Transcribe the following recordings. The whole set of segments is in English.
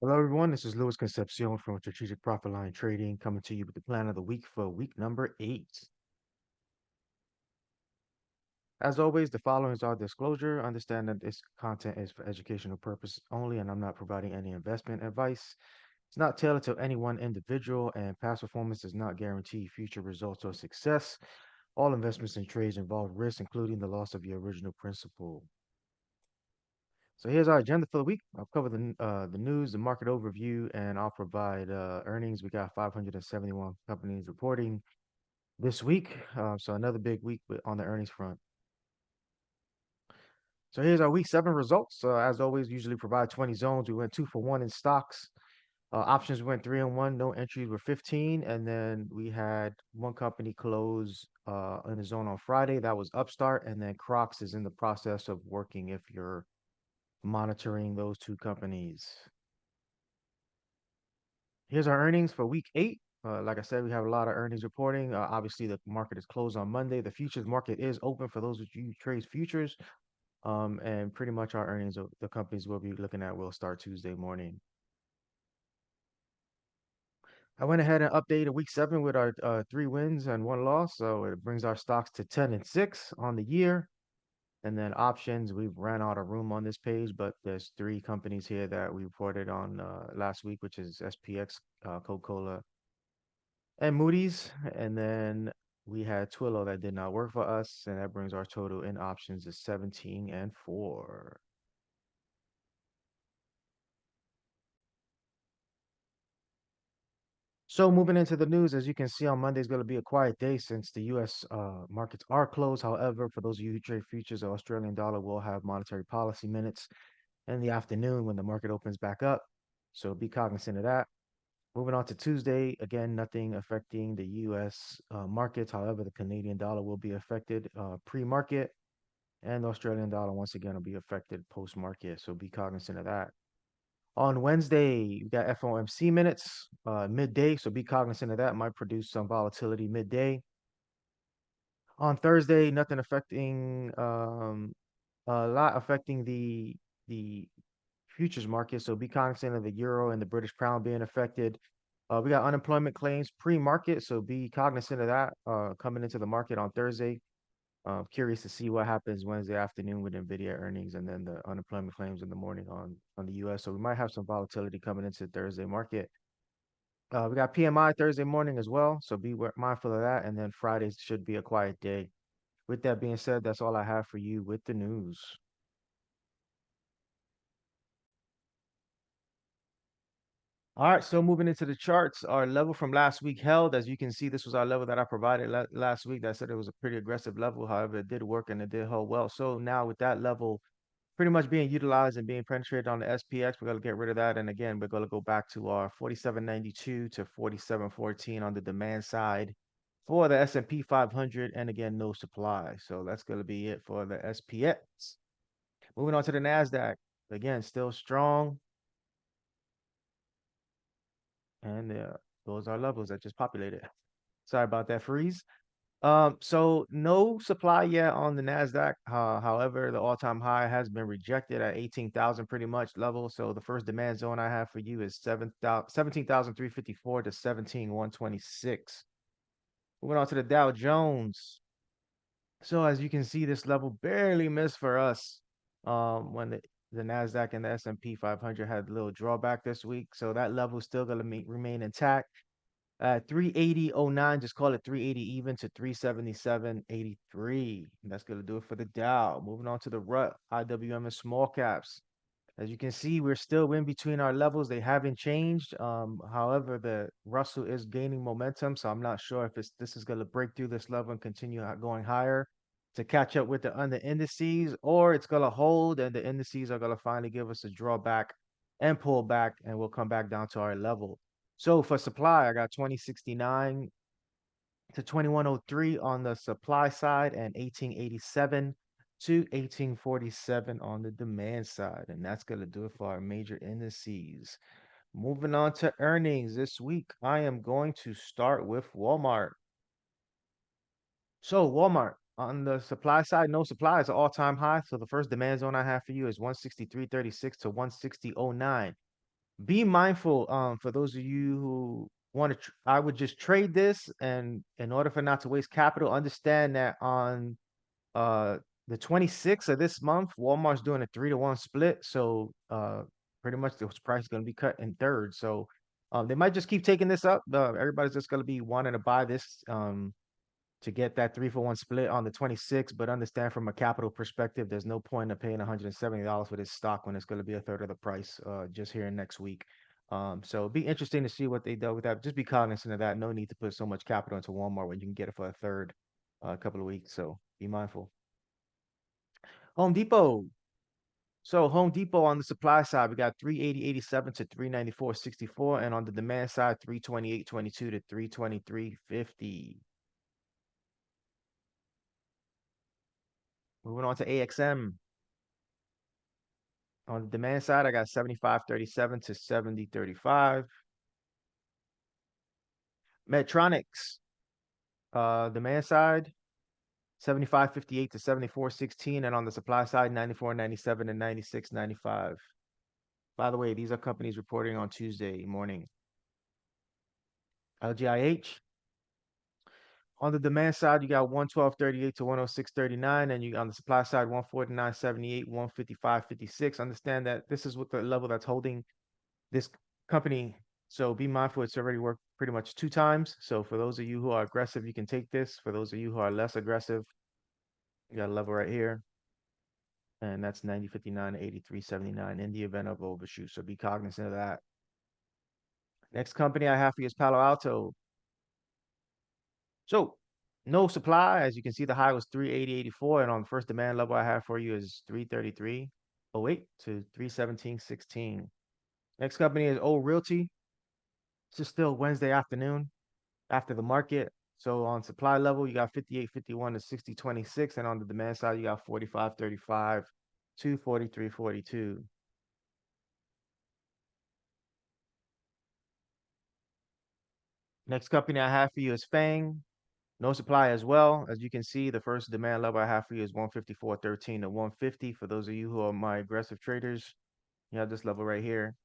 Hello, everyone. This is Luis Concepcion from Strategic Profit Line Trading coming to you with the plan of the week for week number 8. As always, the following is our disclosure. Understand that this content is for educational purpose only, and I'm not providing any investment advice. It's not tailored to any one individual, and past performance does not guarantee future results or success. All investments and trades involve risk, including the loss of your original principal. So here's our agenda for the week. I'll cover the news, the market overview, and I'll provide earnings. We got 571 companies reporting this week, so another big week on the earnings front. So here's our week 7 results. As always, usually provide 20 zones. We went 2 for 1 in stocks. Options went 3 and 1. No entries were 15, and then we had one company close in a zone on Friday. That was Upstart, and then Crocs is in the process of working if you're monitoring those two companies. Here's our earnings for week 8. Like I said, we have a lot of earnings reporting. Obviously, the market is closed on Monday. The futures market is open for those of you who trade futures. And pretty much our earnings of the companies we'll be looking at will start Tuesday morning. I went ahead and updated week 7 with our 3 wins and 1 loss. So it brings our stocks to 10 and 6 on the year. And then options, we've ran out of room on this page, but there's 3 companies here that we reported on last week, which is SPX, Coca-Cola, and Moody's. And then we had Twillo that did not work for us, and that brings our total in options to 17 and 4. So moving into the news, as you can see on Monday is going to be a quiet day since the U.S. Markets are closed. However, for those of you who trade futures, the Australian dollar will have monetary policy minutes in the afternoon when the market opens back up. So be cognizant of that. Moving on to Tuesday, again, nothing affecting the U.S. Markets. However, the Canadian dollar will be affected pre-market, and the Australian dollar once again will be affected post-market. So be cognizant of that. On Wednesday, you got FOMC minutes midday, so be cognizant of that. Might produce some volatility midday. On Thursday, nothing affecting a lot affecting the futures market. So be cognizant of the euro and the British pound being affected. We got unemployment claims pre-market, so be cognizant of that coming into the market on Thursday. Curious to see what happens Wednesday afternoon with Nvidia earnings and then the unemployment claims in the morning on the U.S. So we might have some volatility coming into Thursday market. We got PMI Thursday morning as well, so be mindful of that. And then Fridays should be a quiet day. With that being said, that's all I have for you with the news. All right, so moving into the charts, our level from last week held. As you can see, this was our level that I provided last week. That said it was a pretty aggressive level. However, it did work and it did hold well. So now with that level pretty much being utilized and being penetrated on the SPX, we're going to get rid of that. And again, we're going to go back to our 47.92 to 47.14 on the demand side for the S&P 500. And again, no supply. So that's going to be it for the SPX. Moving on to the NASDAQ. Again, still strong. And those are levels that just populated. Sorry about that freeze. So no supply yet on the Nasdaq. However, the all-time high has been rejected at 18,000 pretty much level. So the first demand zone I have for you is 17,354 to 17,126. Moving on to the Dow Jones. So as you can see, this level barely missed for us. When the Nasdaq and the S&P 500 had a little drawback this week. So that level is still going to remain intact. 380.09, just call it 380 even to 377.83. That's going to do it for the Dow. Moving on to the RUT, IWM and small caps. As you can see, we're still in between our levels. They haven't changed. However, the Russell is gaining momentum, so I'm not sure if this is going to break through this level and continue going higher to catch up with the indices, or it's going to hold and the indices are going to finally give us a drawback and pull back, and we'll come back down to our level. So for supply, I got 2069 to 2103 on the supply side and 1887 to 1847 on the demand side. And that's going to do it for our major indices. Moving on to earnings this week, I am going to start with Walmart. So Walmart on the supply side, no supply is an all-time high. So the first demand zone I have for you is 163.36 to 160.09. Be mindful, for those of you who want to, I would just trade this, and in order for not to waste capital, understand that on uh the 26th of this month, Walmart's doing a 3-to-1 split. So pretty much the price is going to be cut in thirds. So they might just keep taking this up. Everybody's just going to be wanting to buy this to get that 3-for-1 split on the 26th. But understand, from a capital perspective, there's no point in paying $170 for this stock when it's going to be a third of the price just here next week. So it'd be interesting to see what they do with that. Just be cognizant of that. No need to put so much capital into Walmart when you can get it for a third a couple of weeks. So be mindful. Home Depot. So Home Depot, on the supply side, we got 380.87 to 394.64, and on the demand side, 328.22 to 323.50. Moving on to AXM. On the demand side, I got 75.37 to 70.35. Medtronics, demand side, 75.58 to 74.16, and on the supply side, 94.97 to 96.95. By the way, these are companies reporting on Tuesday morning. LGIH, on the demand side, you got 112.38 to 106.39, and you on the supply side, 149.78, 155.56. Understand that this is what the level that's holding this company. So be mindful, it's already worked pretty much 2 times. So for those of you who are aggressive, you can take this. For those of you who are less aggressive, you got a level right here. And that's 90.59 to 83.79 in the event of overshoot. So be cognizant of that. Next company I have for you is Palo Alto. So no supply. As you can see, the high was 380.84, and on the first demand level I have for you is 333.08 to 317.16. Next company is Old Realty. This is still Wednesday afternoon after the market. So on supply level, you got 58.51 to 60.26, and on the demand side, you got 45.35 to 43.42. Next company I have for you is Fang. No supply as well. As you can see, the first demand level I have for you is 154.13 to 150. For those of you who are my aggressive traders, you have this level right here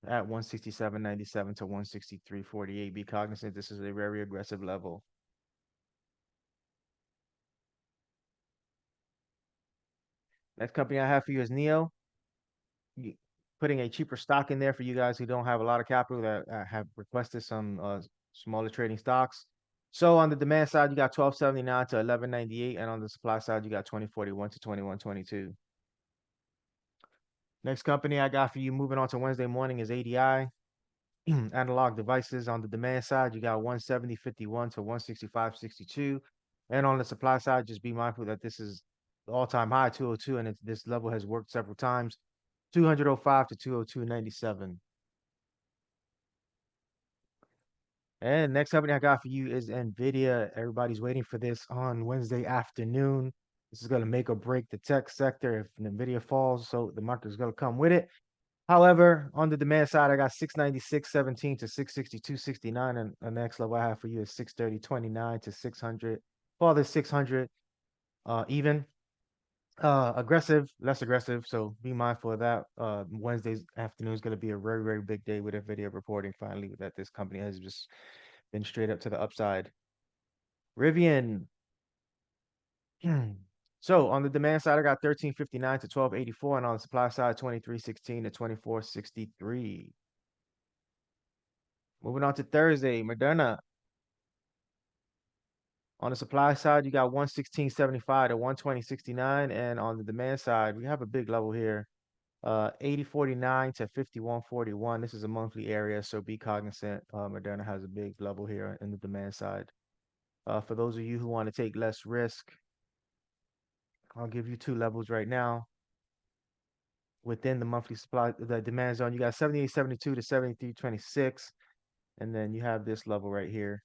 at 167.97 to 163.48. Be cognizant, this is a very aggressive level. Next company I have for you is Neo. Putting a cheaper stock in there for you guys who don't have a lot of capital that have requested some smaller trading stocks. So on the demand side, you got 12.79 to 11.98, and on the supply side, you got 20.41 to 21.22. Next company I got for you moving on to Wednesday morning is ADI. Analog devices. On the demand side, you got 170.51 to 165.62, and on the supply side, just be mindful that this is the all-time high 202, and this level has worked several times. 205 to 202.97. And next company I got for you is Nvidia. Everybody's waiting for this on Wednesday afternoon. This is going to make or break the tech sector if Nvidia falls, so the market is going to come with it. However, on the demand side, I got 696.17 to 662.69, and the next level I have for you is 630.29 to 600. Call this 600 even. Aggressive, less aggressive. So be mindful of that. Wednesday's afternoon is going to be a very, very big day with NVIDIA reporting finally that this company has just been straight up to the upside. Rivian. So on the demand side, I got 13.59 to 12.84, and on the supply side, 23.16 to 24.63. Moving on to Thursday, Moderna. On the supply side, you got 116.75 to 120.69, and on the demand side, we have a big level here. 80.49 to 51.41. This is a monthly area, so be cognizant. Moderna has a big level here in the demand side. For those of you who want to take less risk, I'll give you 2 levels right now within the monthly supply, the demand zone. You got 78.72 to 73.26, and then you have this level right here,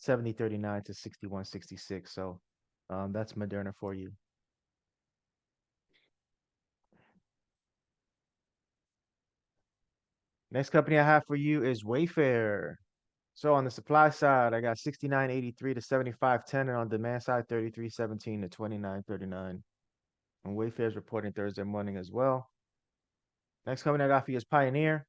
70.39 to 61.66. So that's Moderna for you. Next company I have for you is Wayfair. So on the supply side, I got 69.83 to 75.10, and on demand side, 33.17 to 29.39. And Wayfair is reporting Thursday morning as well. Next company I got for you is Pioneer.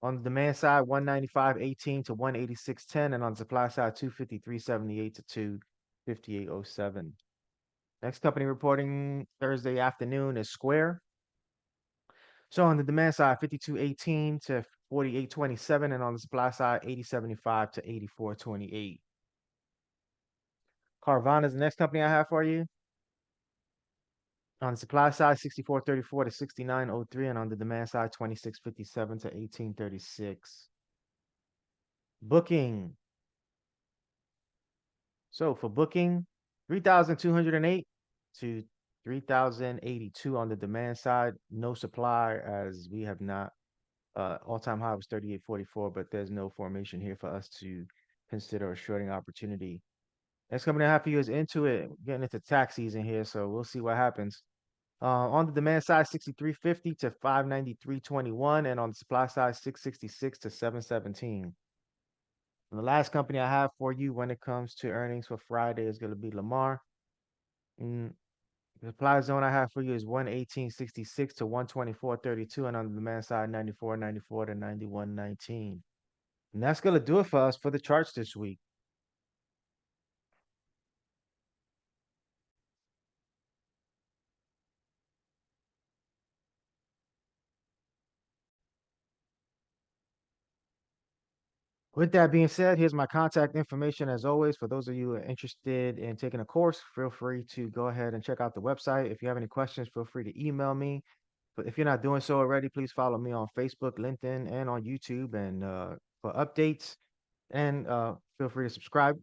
On the demand side, 195.18 to 186.10, and on the supply side, 253.78 to 258.07. Next company reporting Thursday afternoon is Square. So on the demand side, 52.18 to 48.27, and on the supply side, 80.75 to 84.28. Carvana is the next company I have for you. On the supply side, 64.34 to 69.03, and on the demand side, 26.57 to 18.36. Booking. So for booking, 3,208 to 3,082 on the demand side. No supply, as we have not. All-time high was 38.44, but there's no formation here for us to consider a shorting opportunity. Next company I have for you is Intuit. Getting into tax season here, so we'll see what happens. On the demand side, 63.50 to 593.21, and on the supply side, 666 to 717. And the last company I have for you when it comes to earnings for Friday is going to be Lamar. And the supply zone I have for you is 118.66 to 124.32, and on the demand side, 94.94 to 91.19. And that's going to do it for us for the charts this week. With that being said, here's my contact information as always. For those of you who are interested in taking a course, feel free to go ahead and check out the website. If you have any questions, feel free to email me. But if you're not doing so already, please follow me on Facebook, LinkedIn, and on YouTube, and for updates. And feel free to subscribe.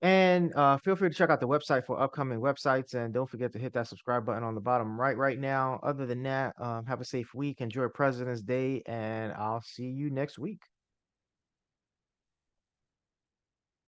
And feel free to check out the website for upcoming websites. And don't forget to hit that subscribe button on the bottom right now. Other than that, have a safe week. Enjoy President's Day, and I'll see you next week.